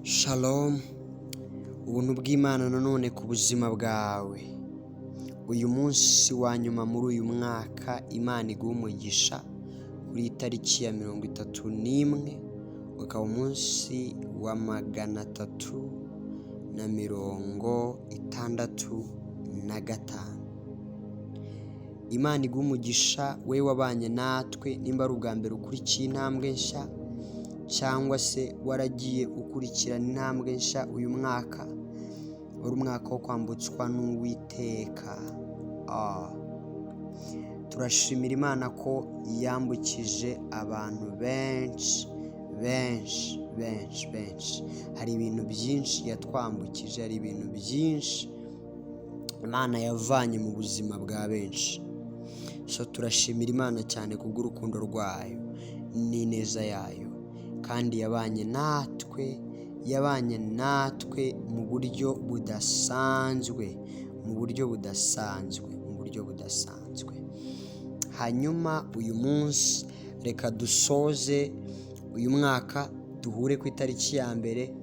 Shalom, ubuntu bw'Imana nanone ku buzima bwawe. Uyu munsi wa nyuma muri uyu mwaka Imana iguha umugisha kuri tariki ya 31 ukaba umunsi wa 365. Imana iguha umugisha we wabanye natwe, nimba ari ubwa mbere ukurikiye intambwe nshya cyangwa se waragiye ukurikirana intambwe nshya uyu mwaka wari umwaka wo kwambutswa n'Uwiteka. Turashimira Imana ko yambukije abantu benshi. Hari ibintu byinshi yatwambukije, hari ibintu byinshi Imana yavanye mu buzima bwa benshi. So turashimira Imana cyane kubw'urukundo rwayo n'ineza yayo, kandi yabanye natwe mu buryo budasanzwe. Hanyuma uyu munsi reka dusoze uyu mwaka, duhure ku itariki ya mbere,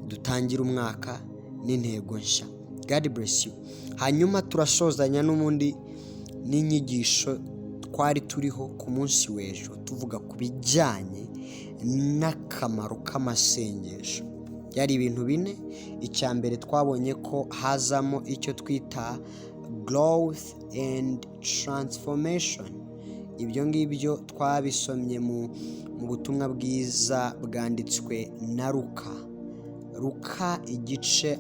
dutangire umwaka n'intego nshya. God bless you. Hanyuma turasozanya n'ubundi n'inyigisho twari turiho ku munsi w'ejo, tuvuga ku bijyanye n'akamaro k'amasengesho. Byari ibintu bine. Icya mbere twabonye ko hazamo icyo twita growth and transformation. Ibyo ngibyo twabisomye mu butumwa bwiza bwanditswe na Luka igice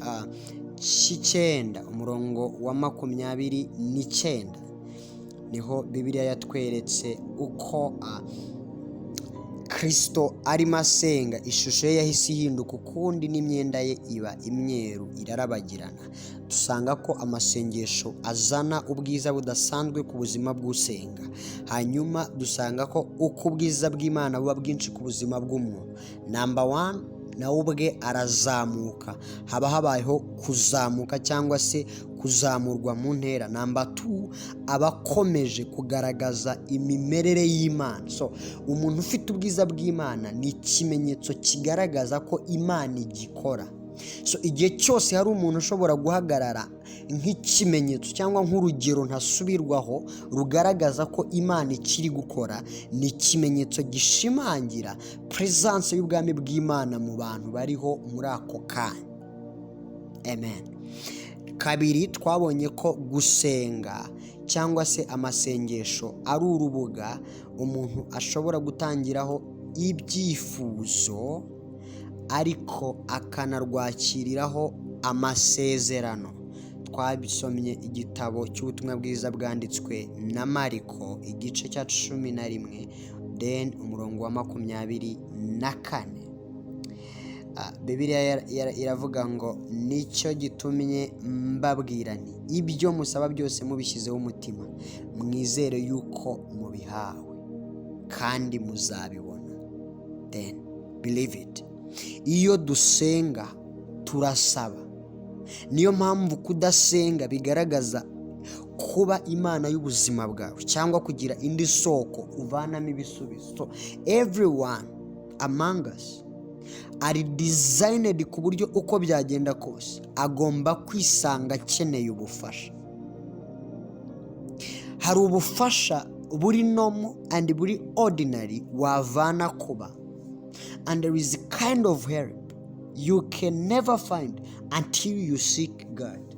cy'Icyenda umurongo wa 29. Niho Bibiliya yatweretse uko Kristo arimo asenga, ishusho ye yahise ihinduka ukundi n'imyenda ye iba imyeru irarabagirana. Dusanga ko amasengesho azana ubwiza budasanzwe ku buzima bw'usenga. Hanyuma dusanga ko uko ubwiza bw'Imana buba bwinshi ku buzima bw'umuntu, number 1 nawe ubwe arazamuka, haba habayeho kuzamuka cyangwa se kuzamurwa mu ntera. Number 2 aba akomeje kugaragaza imimerere y'Imana. So umuntu ufite ubwiza bw'Imana ni ikimenyetso kigaragaza ko Imana igikora. So igihe cyose hari umuntu ushobora guhagarara nk'ikimenyetso cyangwa nk'urugero ntasubirwaho rugaragaza ko Imana ikiri gukora, ni ikimenyetso gishimangira presence y'ubwami bw'Imana mu bantu bariho muri ako kanya. Amen. Kabiri, twabonye ko gusenga cyangwa se amasengesho ari urubuga umuntu ashobora gutangiraho ibyifuzo ariko akanarwakiriraho amasezerano. Twabisomye igitabo cy'ubutumwa bwiza bwanditswe na Mariko igice cya 11 then umurongo wa 24. Bibiliya iravuga ngo nicyo gitumye mbabwira nti ibyo musaba byose mubishyizeho umutima, mwizere yuko mubihawe kandi muzabibona. Then believe it. Iyo dusenga turasaba. Niyo mpamvu kudasenga bigaragaza kuba Imana y'ubuzima bwawe cyangwa kugira indi soko uvanamo ibisubizo. So everyone among us are designed ku buryo uko byagenda kose agomba kwisanga akeneye ubufasha. Hari ubufasha buri normal and buri ordinary wavana kuba, and there is a kind of help you can never find until you seek God.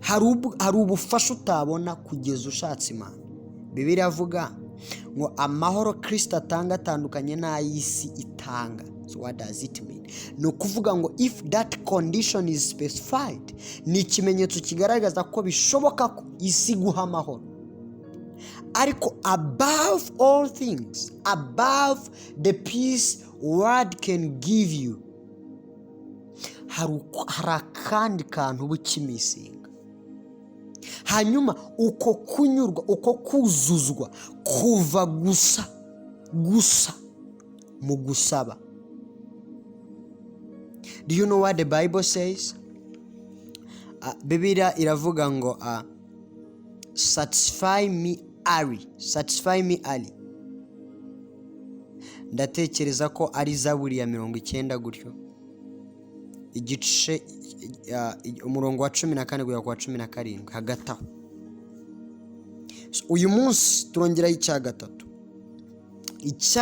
Hari ubufasha utabona kugeza ushatse Imana. Bibiliya avuga ngo amahoro Kristo atanga atandukanye n'ay'isi itanga. So what does it mean? Ni ukuvuga ngo if that condition is specified, ni ikimenyetso kigaragaza ko bishoboka ko isi guha amahoro. Ariko above all things, above the peace word can give you, hari akandi kantu bukimisinga. Hanyuma uko kunyurwa, uko kuzuzwa kuva gusa mu gusaba. Do you know what the Bible says? Bibiliya iravuga ngo satisfy me early. ndatekereza ko ari Zaburi ya 90 gutyo, igice umurongo wa 14 kugera ku wa 17 hagati aho. Uyu munsi turongeraho icya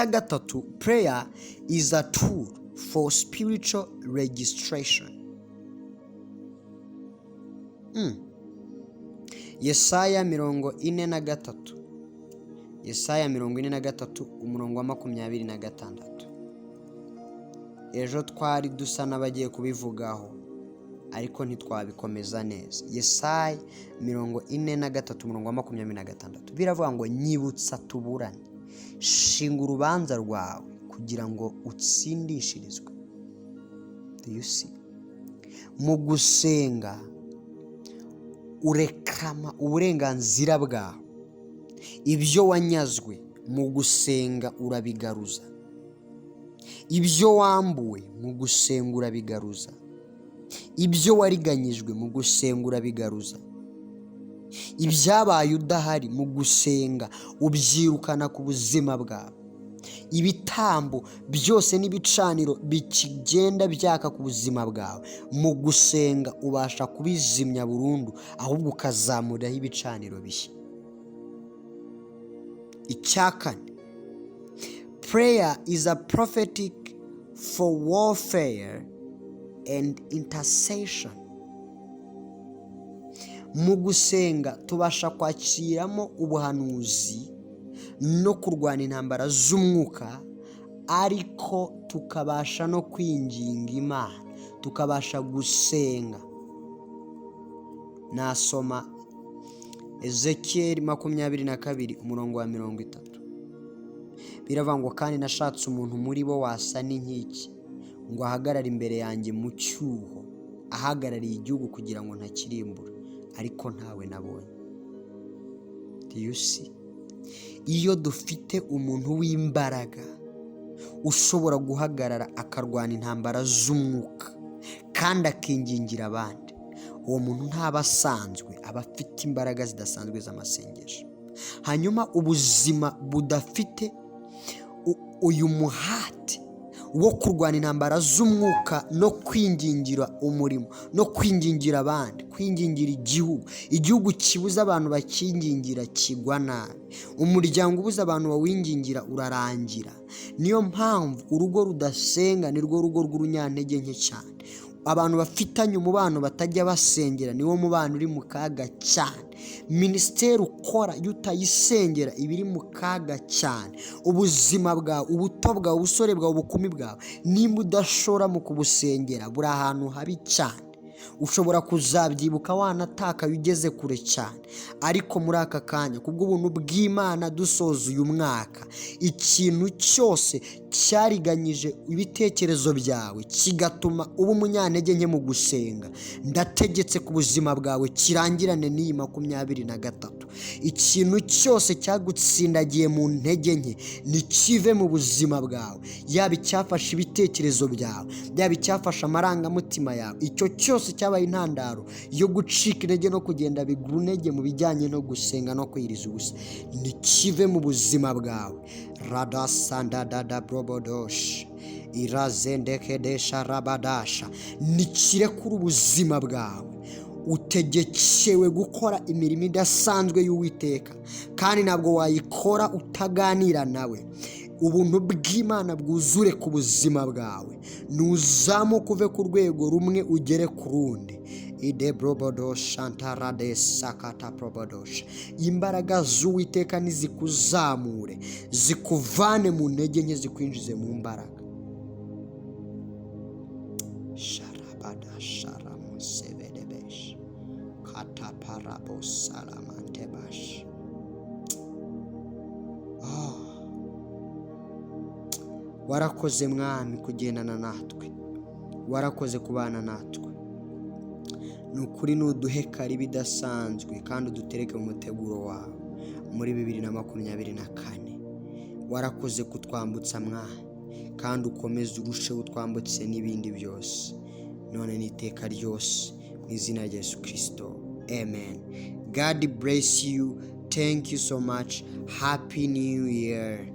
gatatu, prayer is a tool for spiritual registration. Yesaya 43 umurongo wa 26. Ejo twari dusa n'abagiye kubivugaho ariko ntitwabikomeza neza. Yesaya 43 umurongo wa 26 biravuga ngo nyibutsa tuburane, shinga urubanza rwawe kugira ngo utsindishirizwe. Do you see? Mu gusenga urekama uburenganzira bwawe, ibyo wanyazwe mu gusenga urabigaruza, ibyo wambuwe mu gusenga urabigaruza, ibyo wariganyijwe mu gusenga urabigaruza, ibyabaye udahari mu gusenga ubyirukana ku buzima bwawe, ibitambo byose n'ibicaniro bikigenda byaka ku buzima bwawe mu gusenga ubasha kubizimya burundu, ahubwo ukazamuraho ibicaniro bishya. Icyakane, prayer is a prophetic for warfare and intercession. Mu gusenga tubasha kwakiramo ubuhanuzi no kurwana intambara z'umwuka, ariko tukabasha no kwinginga Imana, tukabasha gusenga. Nasoma Ezekiel 22 umurongo wa 30. Biravuga ngo kandi nashatse umuntu muri bo wasa n'inkiki ngo ahagarare imbere yanjye mu cyuho, ahagarariye igihugu kugira ngo ntakirimbura, ariko ntawe nabonye. Do you see? Iyo dufite umuntu w'imbaraga ushobora guhagarara akarwana intambara z'umwuka kandi akingingira abandi, uwo muntu ntaba asanzwe, aba afite imbaraga zidasanzwe z'amasengesho. Hanyuma ubuzima budafite uyu muhati wo kurwana intambara z'umwuka no kwingingira umurimo no kwingingira abandi, kwingingira igihugu kibuza abantu bakingingira kigwa nabi, umuryango ubuza abantu bawingingira urarangira. Niyo mpamvu urugo rudasenga ni rwo rugo rw'urunyantege nke cyane. Abantu bafitanye umubano batajya basengera niwo mubano uri mu kaga cyane. Minisiteri ukora iyo utayisengera ibiri mu kaga cyane. Ubuzima bwawe, ubuto bwawe, ubusore bwawe, ubukumi bwawe, nimba udashora mu kubusengera buri ahantu habi cyane. Ushobora kuzabyibuka wanatakaye ugeze kure cyane, ariko muri aka kanya kubw'ubuntu bw'Imana dusoza uyu mwaka, ikintu cyose cyariganyije ibitekerezo byawe kigatuma uba umunyantege nke mu gusenga, ndategetse ku buzima bwawe kirangirane n'iyi 23. Ikintu cyose cyagutsindagiye mu ntege nke nikive mu buzima bwawe, yaba icyafashe ibitekerezo byawe, yaba icyafashe amarangamutima yawe, icyo cyose cyabaye intandaro yo gucika intege no kugenda bigura intege mu bijyanye no gusenga no kwiriza ubusa, nikive mu buzima bwawe. Radasandadada brobodosh irazendekedesha rabadasha, nikirekura ubuzima bwawe. Utegekewe gukora imirimo idasanzwe y'Uwiteka, kandi ntabwo wayikora utaganira nawe. Ubuntu bw'Imana bwuzure ku buzima bwawe, nuzamuka uve ku rwego rumwe ugere ku rundi. Ide brobodosh antarade sakata brobodosh, imbaraga z'Uwiteka nizikuzamure, zikuvane mu ntege nke, zikwinjize mu mbaraga. Sharabada sharamusevedebesh kata parabo salamantebash. Warakoze Mwami kugendana natwe, warakoze kubana natwe. Nukuri nuduhekara ibidasanzwe kandi udutereke mu muteguro wawe muri 2024. Warakoze kutwambutsa Mwami, kandi ukomeze urusheho utwambutse n'ibindi byose, none n'iteka ryose, mu izina rya Yesu Kristo, amen. God bless you. Thank you so much. Happy New Year.